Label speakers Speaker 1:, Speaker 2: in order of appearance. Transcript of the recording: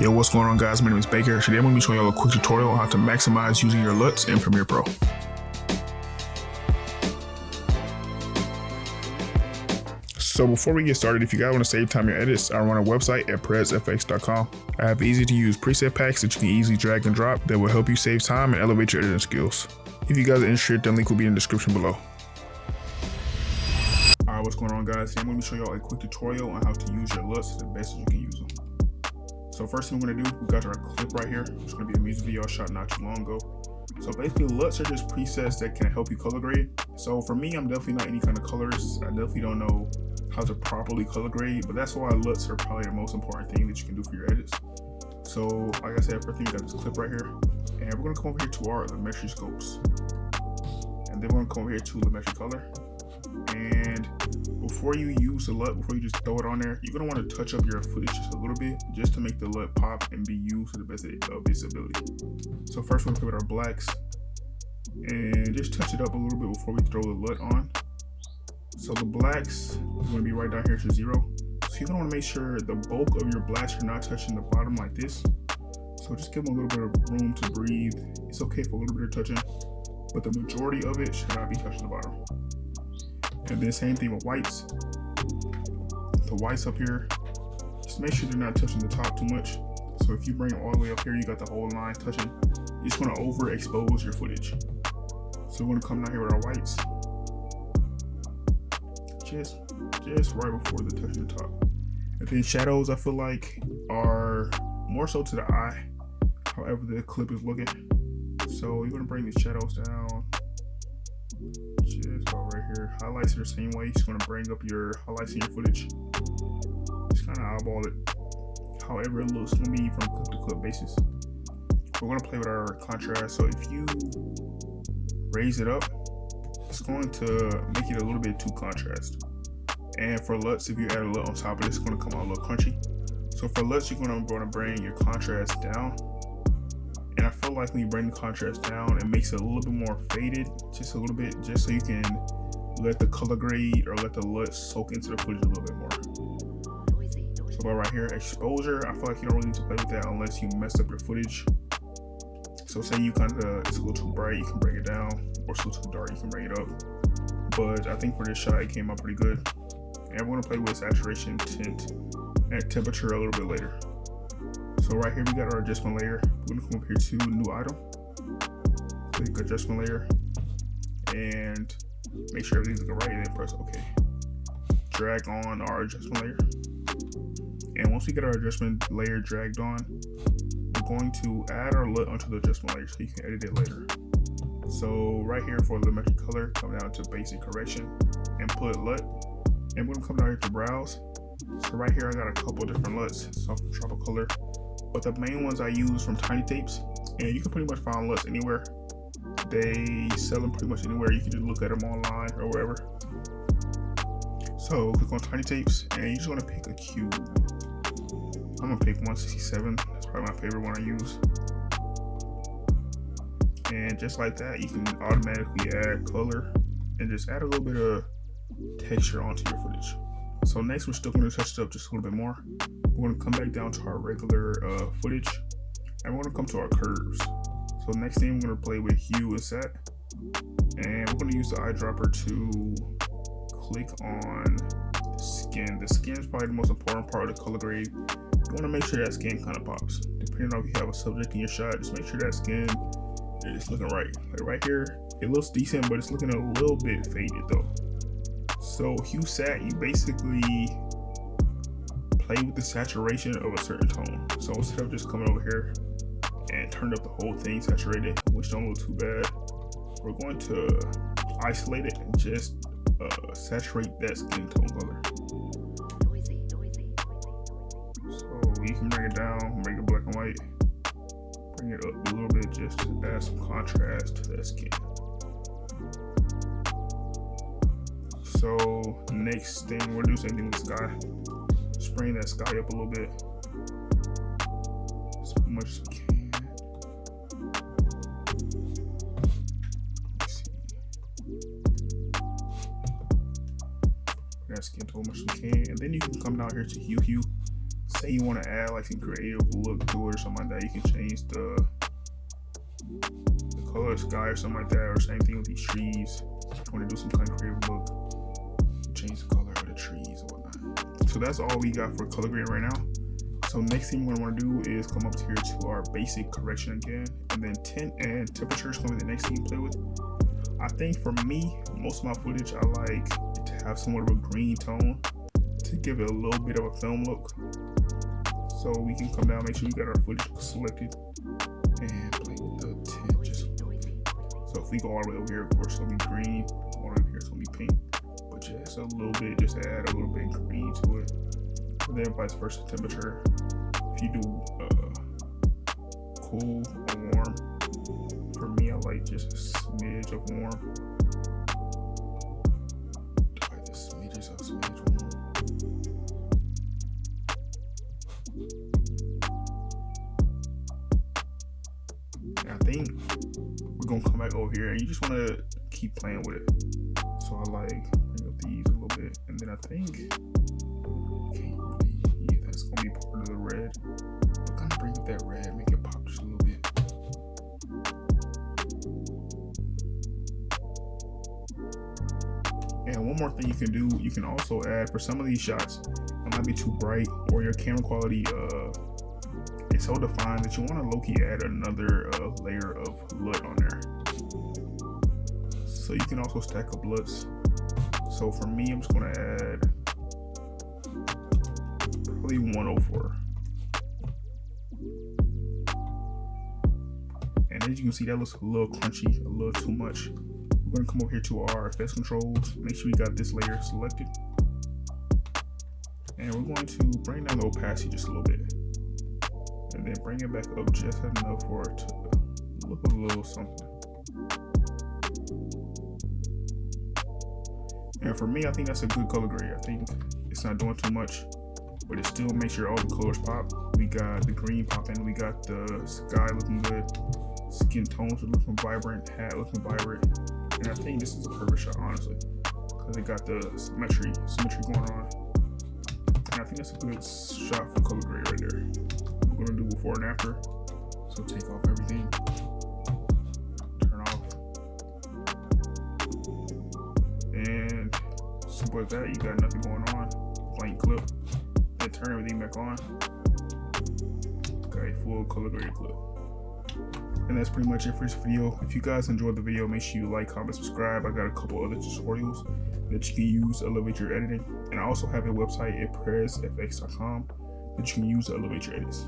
Speaker 1: Yo, what's going on, guys? My name is Baker. Today I'm going to be showing you a quick tutorial on how to maximize using your Luts in Premiere Pro. So before we get started, if you guys want to save time in your edits, I run a website at PRESFX.com. I have easy to use preset packs that you can easily drag and drop that will help you save time and elevate your editing skills. If you guys are interested, the link will be in the description below. Alright, what's going on, guys? Today I'm going to be showing you a quick tutorial on how to use your Luts the best as you can use them. So first thing we're going to do, we got our clip right here. It's going to be a music video I shot not too long ago. So basically, Luts are just presets that can help you color grade. So for me, I'm definitely not any kind of colorist. I definitely don't know how to properly color grade, but that's why Luts are probably the most important thing that you can do for your edits. So like I said, first thing we got this clip right here, and we're going to come over here to our Lumetri scopes, and then we're going to come over here to Lumetri color. And before you use the LUT, before you just throw it on there, you're going to want to touch up your footage just a little bit, just to make the LUT pop and be used to the best of its ability. So first we're going to play with our blacks and just touch it up a little bit before we throw the LUT on. So the blacks is going to be right down here to 0. So you're going to want to make sure the bulk of your blacks are not touching the bottom like this. So just give them a little bit of room to breathe. It's okay for a little bit of touching, but the majority of it should not be touching the bottom. And then same thing with whites. The whites up here, just make sure they're not touching the top too much. So if you bring it all the way up here, you got the whole line touching. You're just going to overexpose your footage. So we're going to come down here with our whites. Just right before the touching the top. And then shadows, I feel like, are more so to the eye, however the clip is looking. So you're going to bring these shadows down. Just about right here. Highlights are the same way. Just going to bring up your highlights in your footage. Just kind of eyeball it. However it looks, going to be from clip to clip basis. We're going to play with our contrast. So if you raise it up, it's going to make it a little bit too contrast. And for Luts, if you add a LUT on top of it, it's going to come out a little crunchy. So for Luts, you're going to bring your contrast down. And I feel like when you bring the contrast down, it makes it a little bit more faded, just a little bit, just so you can let the color grade or let the LUT soak into the footage a little bit more. So about right here, exposure, I feel like you don't really need to play with that unless you mess up your footage. So say you it's a little too bright, you can bring it down, or it's a little too dark, you can bring it up. But I think for this shot, it came out pretty good. And we're gonna play with saturation, tint, and temperature a little bit later. So right here, we got our adjustment layer. We're gonna come up here to new item, click adjustment layer, and make sure everything's looking right, and then press OK. Drag on our adjustment layer. And once we get our adjustment layer dragged on, we're going to add our LUT onto the adjustment layer so you can edit it later. So right here for the Lumetri color, come down to basic correction and put LUT. And we're gonna come down here to browse. So right here, I got a couple different LUTs, some from Tropical Color, but the main ones I use from Tiny Tapes, and you can pretty much find LUTs anywhere. They sell them pretty much anywhere. You can just look at them online or wherever. So click on Tiny Tapes, and you just want to pick a cube. I'm gonna pick 167. That's probably my favorite one I use. And just like that, you can automatically add color and just add a little bit of texture onto your footage. So next, we're still going to touch it up just a little bit more. We're going to come back down to our regular footage, and we're going to come to our curves. So next thing, we're going to play with hue and sat, and we're going to use the eyedropper to click on the skin. The skin is probably the most important part of the color grade. You want to make sure that skin kind of pops. Depending on if you have a subject in your shot, just make sure that skin is looking right. Like right here, it looks decent, but it's looking a little bit faded though. So hue sat, you basically play with the saturation of a certain tone. So instead of just coming over here and turn up the whole thing saturated, which don't look too bad, we're going to isolate it and just saturate that skin tone color. So you can bring it down, make it black and white, bring it up a little bit just to add some contrast to that skin. So next thing, we're gonna do the same thing with the sky. Just bring that sky up a little bit, as much as we can. Let's see. Bring that skin to as much as we can, and then you can come down here to hue. say you want to add like some creative look to it or something like that, you can change the color of the sky or something like that, or same thing with these trees. If you want to do some kind of creative look, change the color of the trees or whatnot. So that's all we got for color grading right now. So next thing we're going to want to do is come up here to our basic correction again, and then tint and temperature is going to be the next thing you play with. I think for me, most of my footage, I like to have somewhat of a green tone to give it a little bit of a film look. So we can come down, make sure we got our footage selected, and play with the tint just a little bit. So if we go all the way over here, of course it'll be green, all the way over here it's going to be pink, but just a little bit, just to add a little bit of green to it. And then vice versa temperature. If you do cool or warm, for me I like just a smidge of warm. Like the smidges of smidge warm. And I think we're gonna come back over here, and you just want to keep playing with it. So I like bring up these a little bit, and then I think. That's gonna be part of the red. We're gonna bring up that red, make it pop just a little bit. And one more thing you can do, you can also add for some of these shots, it might be too bright or your camera quality is so defined that you want to low-key add another layer of LUT on there. So you can also stack up LUTs. So for me, I'm just gonna add 104, and as you can see, that looks a little crunchy, a little too much. We're going to come over here to our effects controls, make sure we got this layer selected, and we're going to bring down the opacity just a little bit, and then bring it back up just enough for it to look a little something. And for me, I think that's a good color grade. I think it's not doing too much, but it still makes sure all the colors pop. We got the green popping, we got the sky looking good, skin tones are looking vibrant, hat looking vibrant, and I think this is a perfect shot, honestly, because it got the symmetry going on, and I think that's a good shot for color grade right there. We're gonna do before and after, so take off everything, turn off, and simple as that. You got nothing going on, blank clip. And turn everything back on. Got a full color graded clip. And that's pretty much it for this video. If you guys enjoyed the video, make sure you like, comment, subscribe. I got a couple other tutorials that you can use to elevate your editing. And I also have a website at PRESFX.com that you can use to elevate your edits.